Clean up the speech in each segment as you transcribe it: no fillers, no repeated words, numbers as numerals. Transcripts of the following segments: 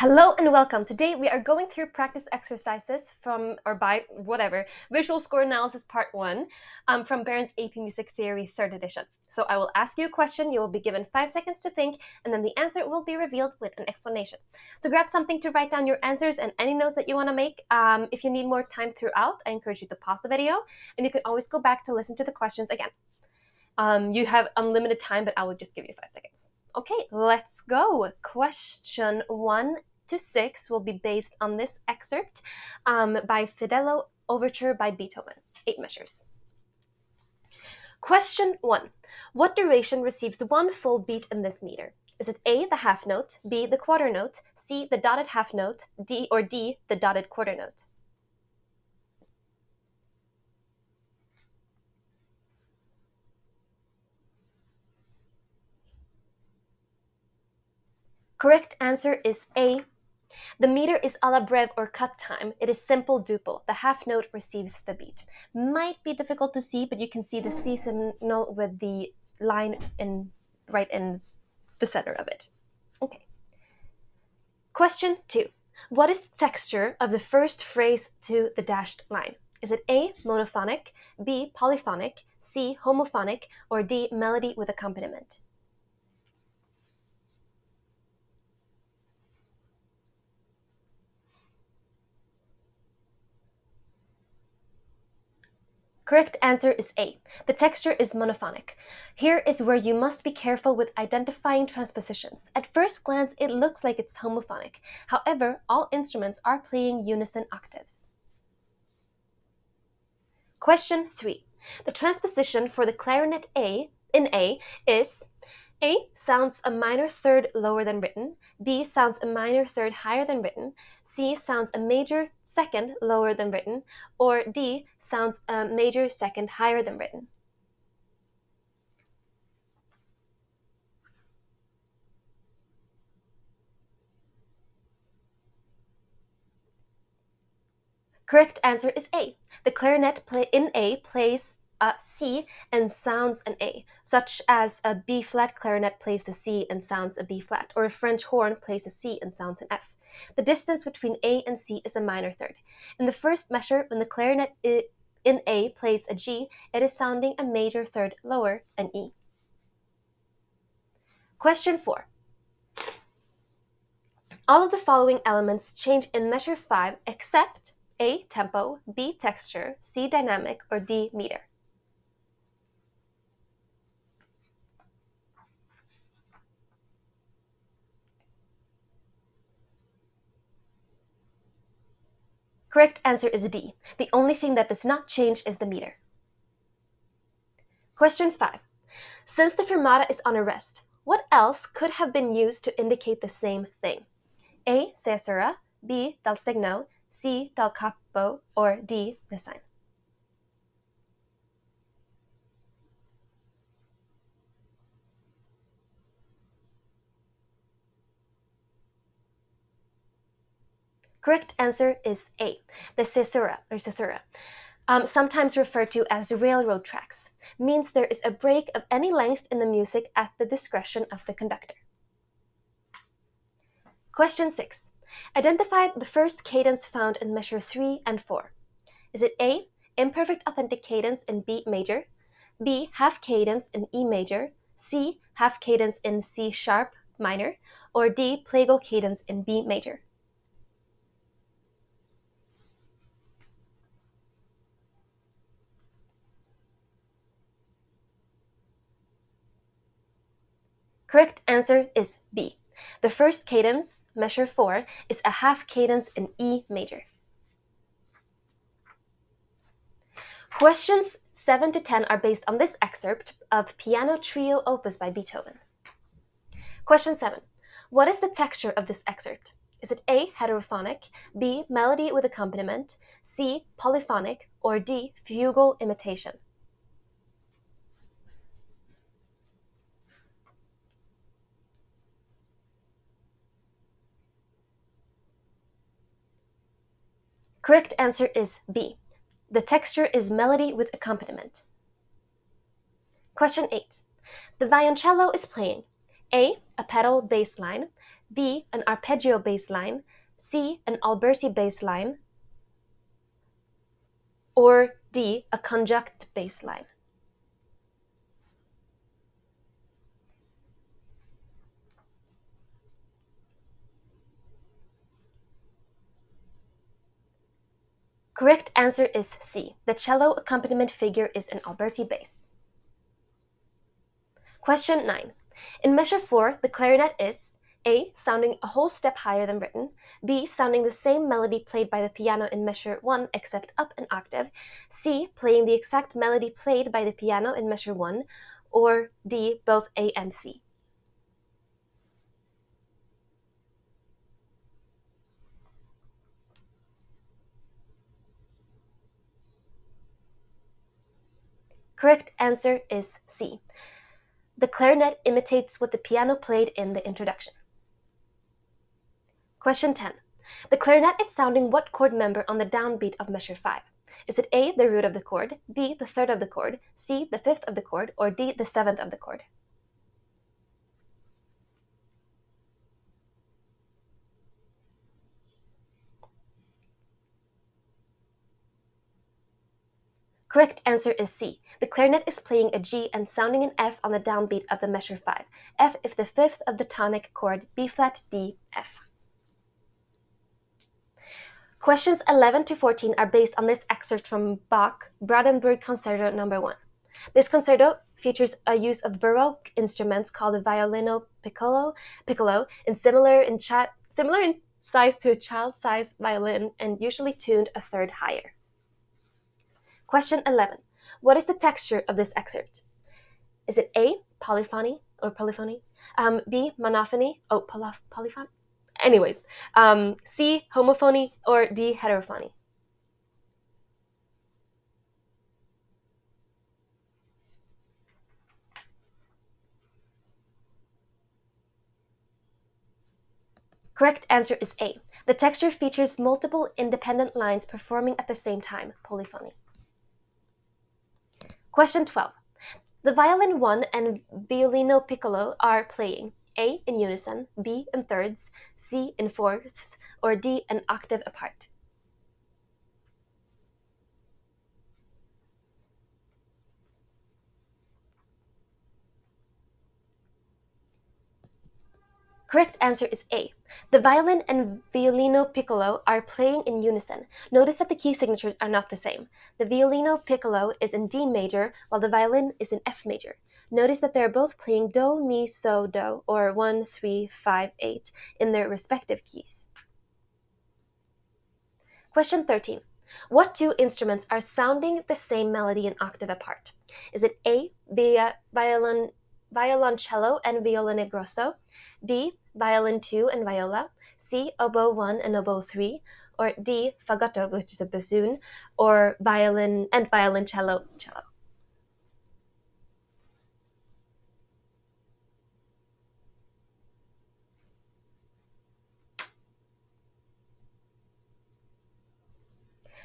Hello and welcome. Today we are going through practice exercises from or by whatever visual score analysis part 1 from Barron's AP Music Theory 3rd edition. So I will ask you a question, you will be given 5 seconds to think, and then the answer will be revealed with an explanation. So grab something to write down your answers and any notes that you want to make. If you need more time throughout, I encourage you to pause the video, and you can always go back to listen to the questions again. You have unlimited time, but I will just give you 5 seconds. Okay, let's go. Question 1 to 6 will be based on this excerpt by Fidelio Overture by Beethoven, 8 measures. Question 1. What duration receives one full beat in this meter? Is it A, the half note, B, the quarter note, C, the dotted half note, D, the dotted quarter note? Correct answer is A. The meter is à la brève or cut time. It is simple duple. The half note receives the beat. Might be difficult to see, but you can see the C signal with the line right in the center of it. Okay. Question 2. What is the texture of the first phrase to the dashed line? Is it A, monophonic, B, polyphonic, C, homophonic, or D, melody with accompaniment? Correct answer is A. The texture is monophonic. Here is where you must be careful with identifying transpositions. At first glance, it looks like it's homophonic. However, all instruments are playing unison octaves. Question 3. The transposition for the clarinet A in A is A sounds a minor third lower than written, B sounds a minor third higher than written, C sounds a major second lower than written, or D sounds a major second higher than written. Correct answer is A. The clarinet in A plays a C and sounds an A, such as a B flat clarinet plays the C and sounds a B flat, or a French horn plays a C and sounds an F. The distance between A and C is a minor third. In the first measure, when the clarinet in A plays a G, it is sounding a major third lower, an E. Question 4. All of the following elements change in measure 5 except A, tempo, B, texture, C, dynamic, or D, meter. Correct answer is D. The only thing that does not change is the meter. Question 5. Since the fermata is on a rest, what else could have been used to indicate the same thing? A, caesura, B, dal segno, C, dal capo, or D, the sign. Correct answer is A, the caesura or caesura. Sometimes referred to as railroad tracks, means there is a break of any length in the music at the discretion of the conductor. Question 6. Identify the first cadence found in measure 3 and 4. Is it A, imperfect authentic cadence in B major, B, half cadence in E major, C, half cadence in C sharp minor, or D, plagal cadence in B major? Correct answer is B. The first cadence, measure 4, is a half cadence in E major. Questions 7 to 10 are based on this excerpt of Piano Trio Opus by Beethoven. Question 7. What is the texture of this excerpt? Is it A, heterophonic, B, melody with accompaniment, C, polyphonic, or D, fugal imitation? Correct answer is B. The texture is melody with accompaniment. Question 8. The violoncello is playing A, a pedal bass line, B, an arpeggio bass line, C, an Alberti bass line, or D, a conjunct bass line? Correct answer is C. The cello accompaniment figure is an Alberti bass. Question 9. In measure 4, the clarinet is A, sounding a whole step higher than written, B, sounding the same melody played by the piano in measure 1 except up an octave, C, playing the exact melody played by the piano in measure 1, or D, both A and C. Correct answer is C. The clarinet imitates what the piano played in the introduction. Question 10. The clarinet is sounding what chord member on the downbeat of measure 5? Is it A, the root of the chord, B, the third of the chord, C, the fifth of the chord, or D, the seventh of the chord? Correct answer is C. The clarinet is playing a G and sounding an F on the downbeat of the measure 5. F if the fifth of the tonic chord, B flat, D, F. Questions 11 to 14 are based on this excerpt from Bach, Brandenburg Concerto No. 1. This concerto features a use of Baroque instruments called the violino piccolo, and similar in size to a child-sized violin and usually tuned a third higher. Question 11. What is the texture of this excerpt? Is it A, polyphony or polyphony? B, monophony? Oh, polyphony? Anyways, C, homophony, or D, heterophony? Correct answer is A. The texture features multiple independent lines performing at the same time, polyphony. Question 12. The violin 1 and violino piccolo are playing A in unison, B in thirds, C in fourths, or D an octave apart. Correct answer is A. The violin and violino piccolo are playing in unison. Notice that the key signatures are not the same. The violino piccolo is in D major, while the violin is in F major. Notice that they are both playing do, mi, so, do, or 1, 3, 5, 8 in their respective keys. Question 13. What two instruments are sounding the same melody an octave apart? Is it A, violoncello and violone grosso, B, violin 2 and viola, C, oboe 1 and oboe 3, or D, fagotto, which is a bassoon, or violin and violoncello, cello?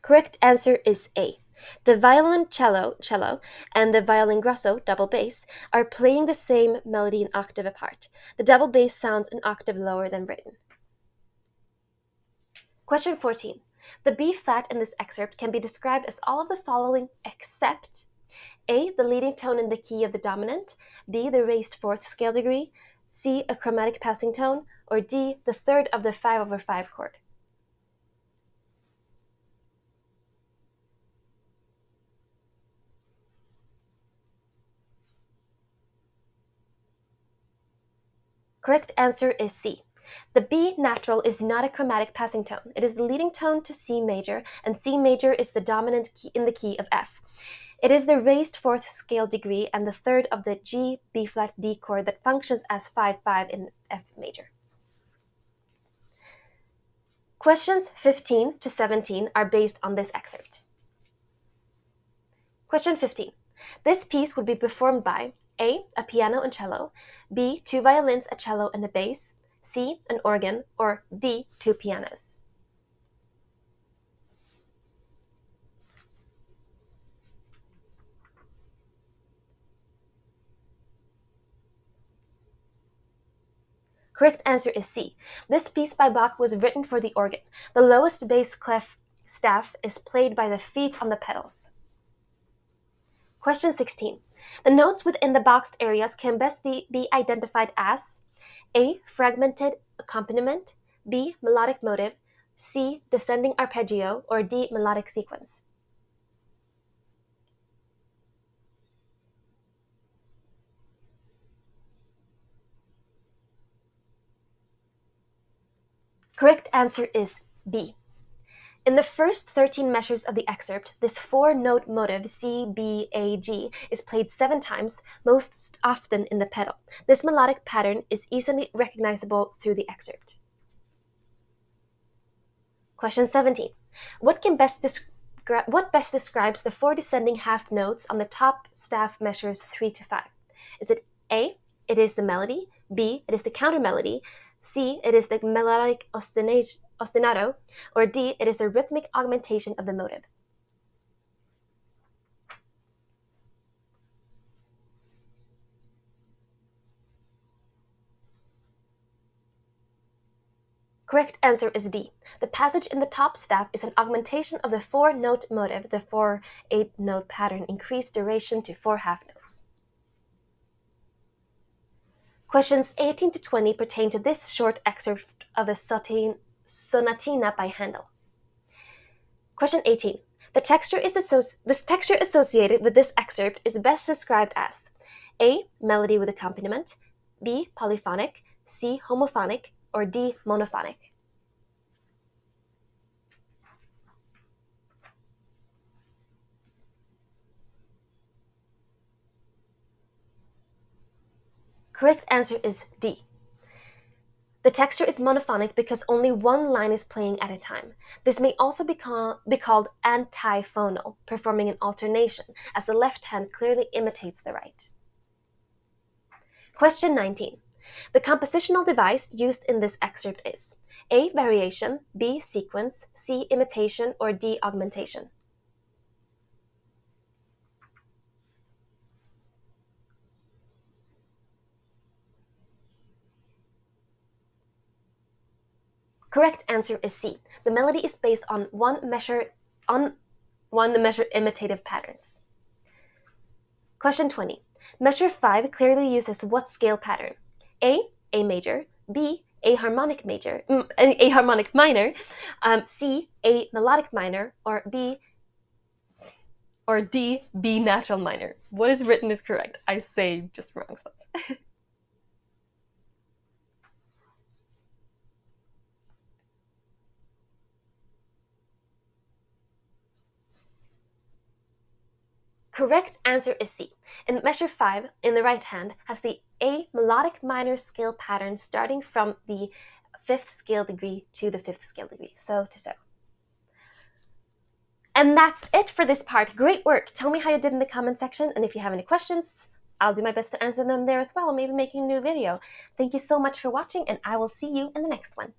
Correct answer is A. The violoncello and the violin grosso, double bass, are playing the same melody an octave apart. The double bass sounds an octave lower than written. Question 14. The B flat in this excerpt can be described as all of the following except A, the leading tone in the key of the dominant, B, the raised fourth scale degree, C, a chromatic passing tone, or D, the third of the 5/5 chord. Correct answer is C. The B natural is not a chromatic passing tone. It is the leading tone to C major, and C major is the dominant key in the key of F. It is the raised fourth scale degree and the third of the G, B flat, D chord that functions as 5/5 in F major. Questions 15 to 17 are based on this excerpt. Question 15. This piece would be performed by A, a piano and cello, B, two violins, a cello, and a bass, C, an organ, or D, two pianos. Correct answer is C. This piece by Bach was written for the organ. The lowest bass clef staff is played by the feet on the pedals. Question 16. The notes within the boxed areas can best be identified as A. Fragmented accompaniment, B. Melodic motive, C. Descending arpeggio, or D. Melodic sequence. Correct answer is B. In the first 13 measures of the excerpt, this four-note motive C, B, A, G is played 7 times, most often in the pedal. This melodic pattern is easily recognizable through the excerpt. Question 17. What best describes the 4 descending half notes on the top staff measures 3 to 5? Is it A, it is the melody, B, it is the counter melody, C, it is the melodic ostinato, or D, it is a rhythmic augmentation of the motive? Correct answer is D. The passage in the top staff is an augmentation of the 4-note motive, the 4/8-note pattern increased duration to 4 half notes. Questions 18 to 20 pertain to this short excerpt of the Sonatina by Handel. Question 18. The texture associated with this excerpt is best described as A. Melody with accompaniment, B. Polyphonic, C. Homophonic, or D. Monophonic. Correct answer is D. The texture is monophonic because only one line is playing at a time. This may also be called antiphonal, performing an alternation, as the left hand clearly imitates the right. Question 19. The compositional device used in this excerpt is A. Variation, B. Sequence, C. Imitation, or D. Augmentation. Correct answer is C. The melody is based on one measure imitative patterns. Question 20. Measure 5 clearly uses what scale pattern? A. A major, B. A harmonic minor, C. A melodic minor, or D. B natural minor. What is written is correct. I say just wrong stuff. Correct answer is C. In measure 5, in the right hand, has the A melodic minor scale pattern starting from the 5th scale degree to the 5th scale degree, so to so. And that's it for this part. Great work. Tell me how you did in the comment section, and if you have any questions, I'll do my best to answer them there as well, maybe making a new video. Thank you so much for watching, and I will see you in the next one.